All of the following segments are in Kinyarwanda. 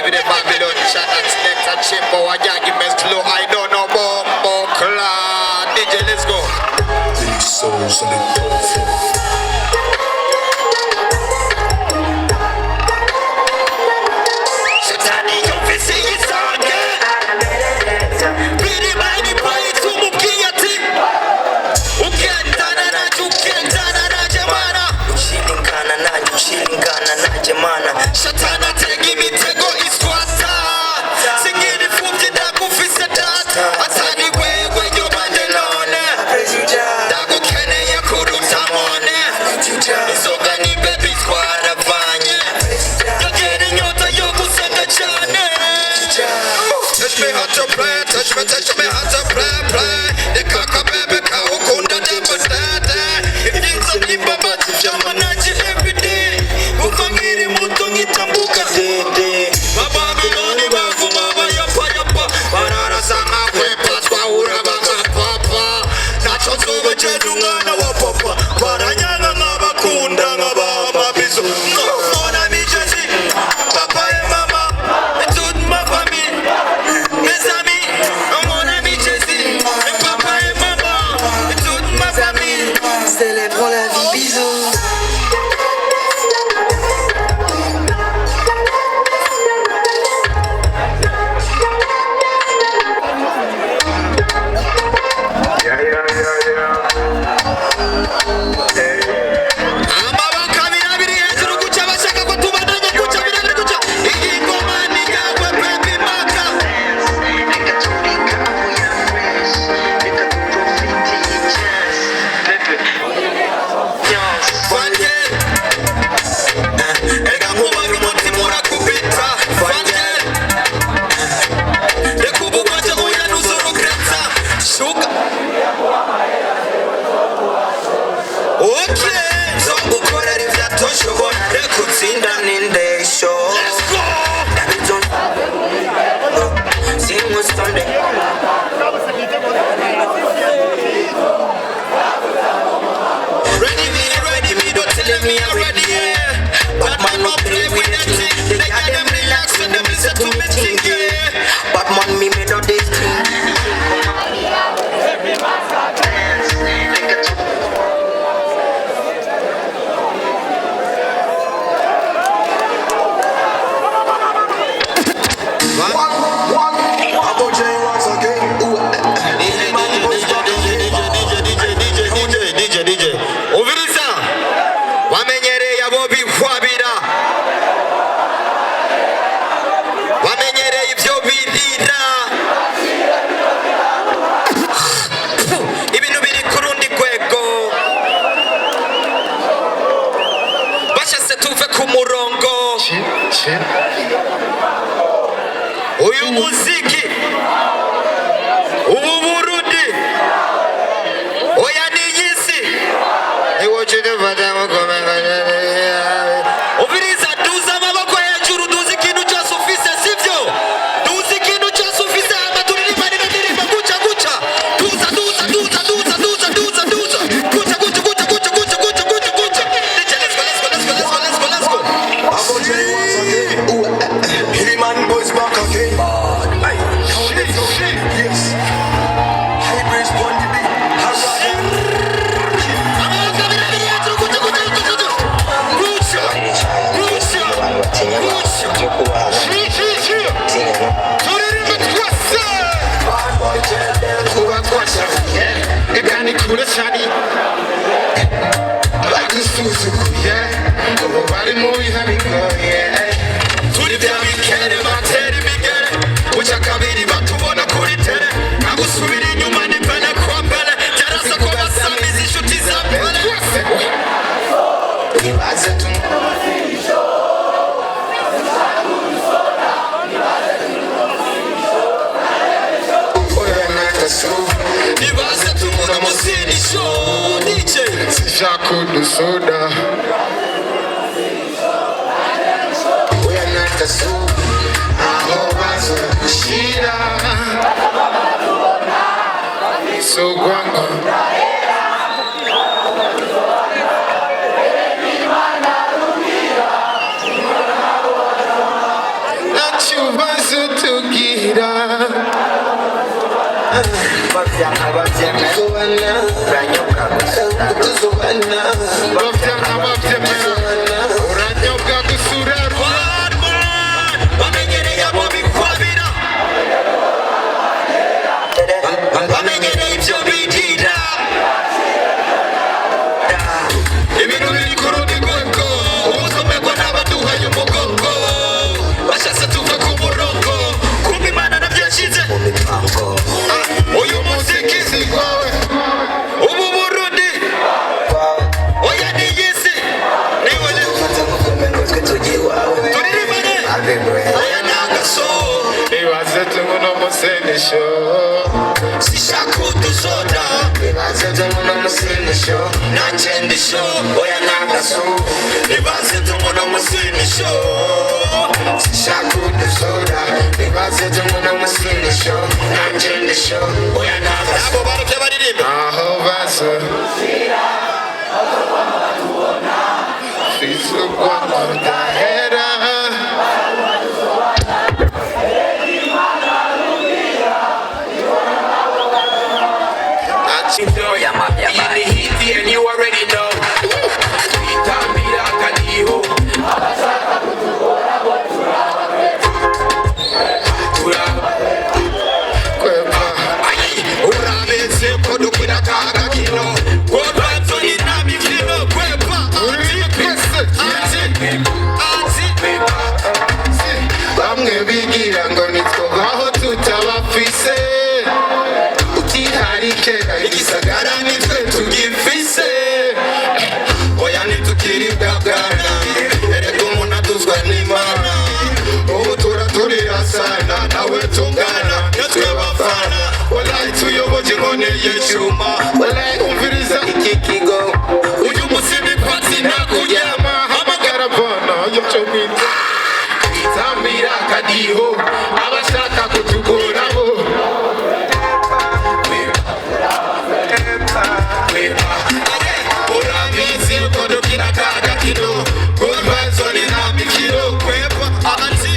with the Babylon shot and snakes and chimbo and arguments low. I don't know more cloud. DJ, let's go. These souls on the Shatana tegi mitego iskwata singiri fuki ndakufisa data atani wewe nyobande none dago kene ya kuruta mone isoga ni baby squara vanye yogeri nyota yokusanga chane touch me hard to play touch me hard to play the kaka baby ka ukunda demo dada it's a nimba bati jama naji every day ukangiri muto ngitambuka dede Babyloni bavuma bayapa bararasanga kwepatwa urabanga papa nacho nzobe jedu mwana wa papa baranyanga ngabakunda ngabamabizo ngona mijezi papa et mama et toute ma famille mes amis ngona mijezi papa et mama et toute ma famille célébrons la vie bisous. uyu muziki ubu burudi oya niyisi niwo chidevada mukomanga ubiriza duza amaboko hejuru duza ikintu cyose ufise sivyo duza ikintu cyose ufise amaturirimba n'indirimbo guca duza kuca let's go Uncle J once again. Ooh, Hillyman boys back again. Yes. Hybrids on the beat. Jaco do soda. We are not the soup. Shira. So guanga. Chubazo tugira Bavyanga uranyobwa gusura bamenyereye abo bikwabira bamenyereye ibyo bigira ibintu biri ku rundi rwego ubusomerwa n'abaduhaye umugongo bashatse tuve ku murongo kumva imana nabyo yashyize uyu muziki si wawe ubu Burundi oya ni yisi niwe turirimane oya nagaso nibaze tunguno musenisho sishaka udusoda nibaze tunguno musenisho nancendisho oya nagaso nibaze tunguno musenisho sishaka udusoda nibaze tunguno musenisho nancendisho oya nagaso abo bareke baririmba aho bazo Fisugwa kudahera and you already know. Tambira kadiho. Kwepa. Urabese kodukira kaga kino. Kodanzo ni nami kino. Kwepa. Bamwe bigira ngo nitwobaho tutabafise utiharike igisagara nitwe tugifise oya nitukiribwa bwana erega umuntu atuzwa n'Imana ubu turaturira sana nawe tungana natwe bafana wallahi tuyoboje inkone y'icyuma wallahi umviriza iki kigo uyu munsi ni pati nakuryama hamagara bana yoco mwita Tambira kadiho abashaka kutugoraho urabizi kodukira kaga kino kubanzo ni nami kino kwepa anti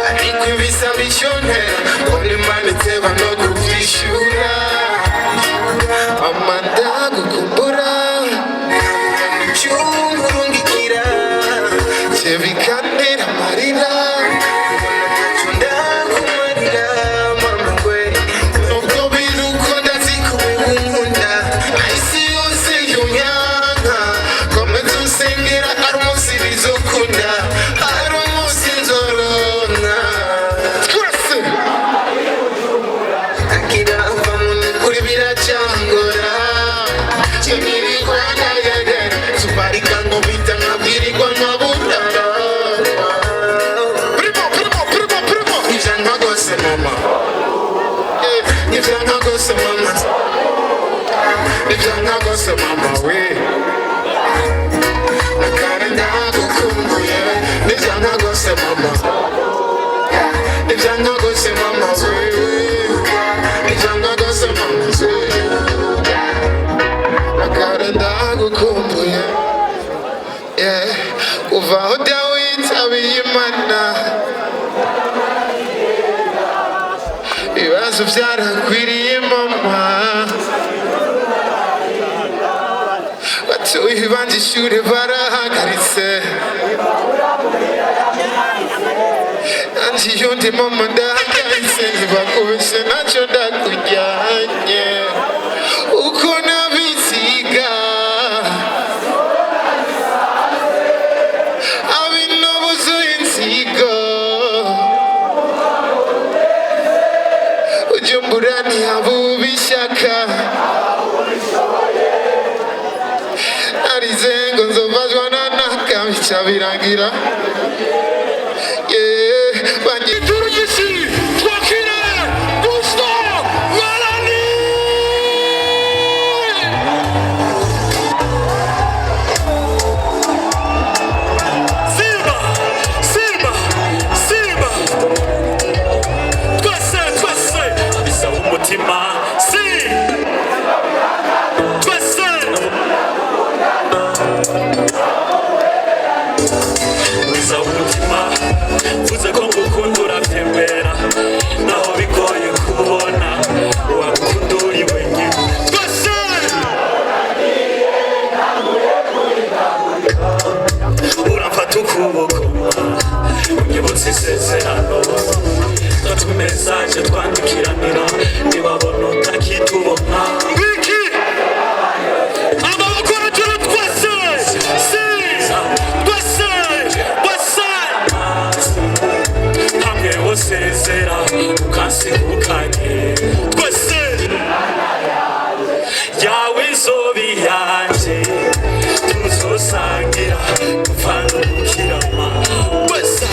ariko ibisabishone olimaniteba no kuvishura amanda gukumbura cyumurungikira cebikanira marira Mama we nakarenda gukumbuye nijana gose mama nijana gose mama we nijana gose mama we nakarenda gukumbuye yeah kuva aho Dawidi abiyimana ibibazo byarakwiriye mama batuye banje ishure barahagaritse nanje iyo ndi mama ndahagaritse ntibakubeshe nacyo ndakujyanye uko nabiziga abinobuzuye inzigo ujumbura ntihabuba ishyaka arizengo nzovazwa nanakabica birangira bangituru gisi twakire Gusto Malani Simba twese bisa umutima si wiza umutima mvuze ko ngukunda uratembera naho bigoye kubona uwagukunda uri wenyine twese uramfata ukuboko unyibutsa isezerano twatumesanje twandikiranira ntibabona utakitubona wiki amaboko hejuru twese twese twese hamwe wosezera ukansigukanye twese yawe izobi yanje tuzosangira gupfandukirama twese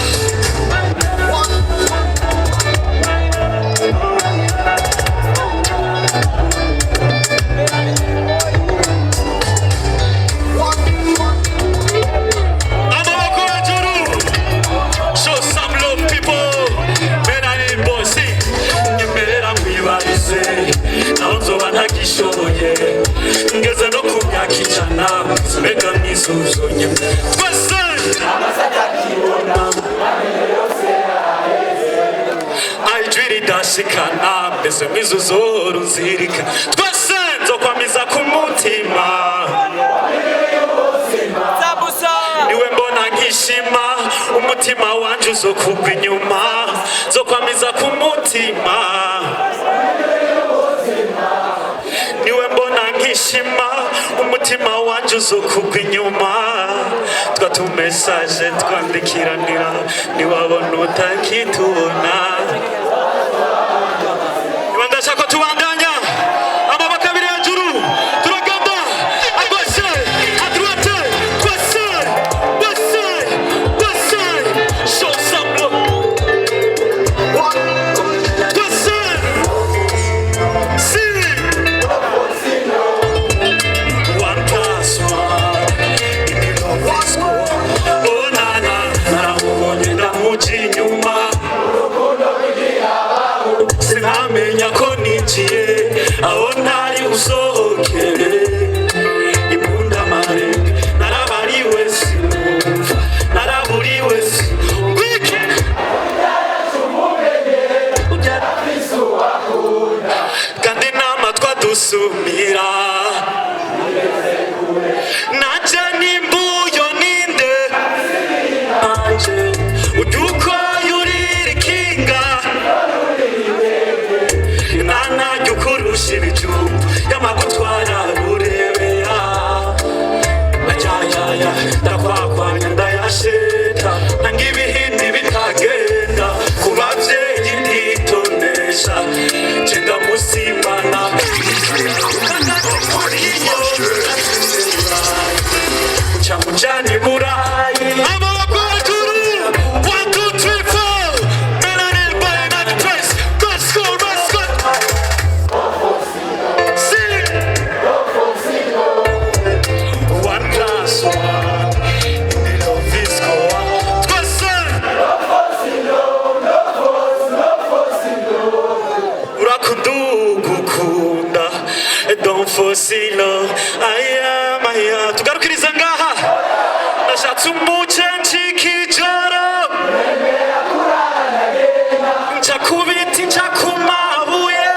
ngeze no ku myaka ijana mbega mwisuzunye twese ijwi ridashikana mbese mwizuzora uzirika twese nzokwamiza ku mutima niwe mbona nkishima umutima wanje uzokugwa inyuma nzokwamiza ku mutima niwe mbona nkishima umutima wanje uzokugwa inyuma twatumesaje twandikiranira niwabona utakitubona niba ndashaka tubandanya amaboko abiri hejuru turagamba agoshe adroite twese twese twese show some love twese sinamenya ko ninjiye aho ntari usohokere impundamare narabariwe sinumva naraburiwe sinumvike kandi n'amatwi adusumira nanje nimbuyo ninde anje uduko yurira ikinga nanajya ukurusha ibijumba y'amagutwara urebeya ajyajya ndakwakwanya ndayasheta nanga ibihindi bitagenda ku babyeyi nditonesha genda musimana uca mujyana i burayi amaboko hejuru 1 2 3 4 melanin by night place let's go one class one the love is go twese urakunda ugukunda don't force love aya tugarukiriza ngaha nashatse umuce nshikijoro nca kubiti nca kumabuye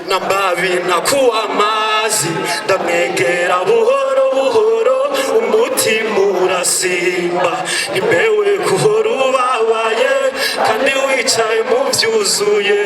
nambabi nakuwa amazi ndamwegera buhoro buhoro umutima urasimba imbewe guhora ubabaye kandi wicaye mu byuzuye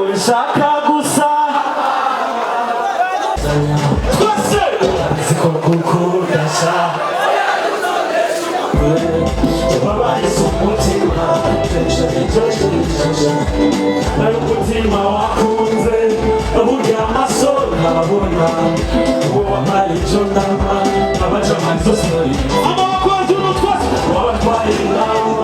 ushaka gusa twese ziko kukudasha babahise umutima nayo umutima wakunze burya amaso ntabona uwo wampaye icyo ndama abajamani zose amaboko hejuru twese wabatwaye inama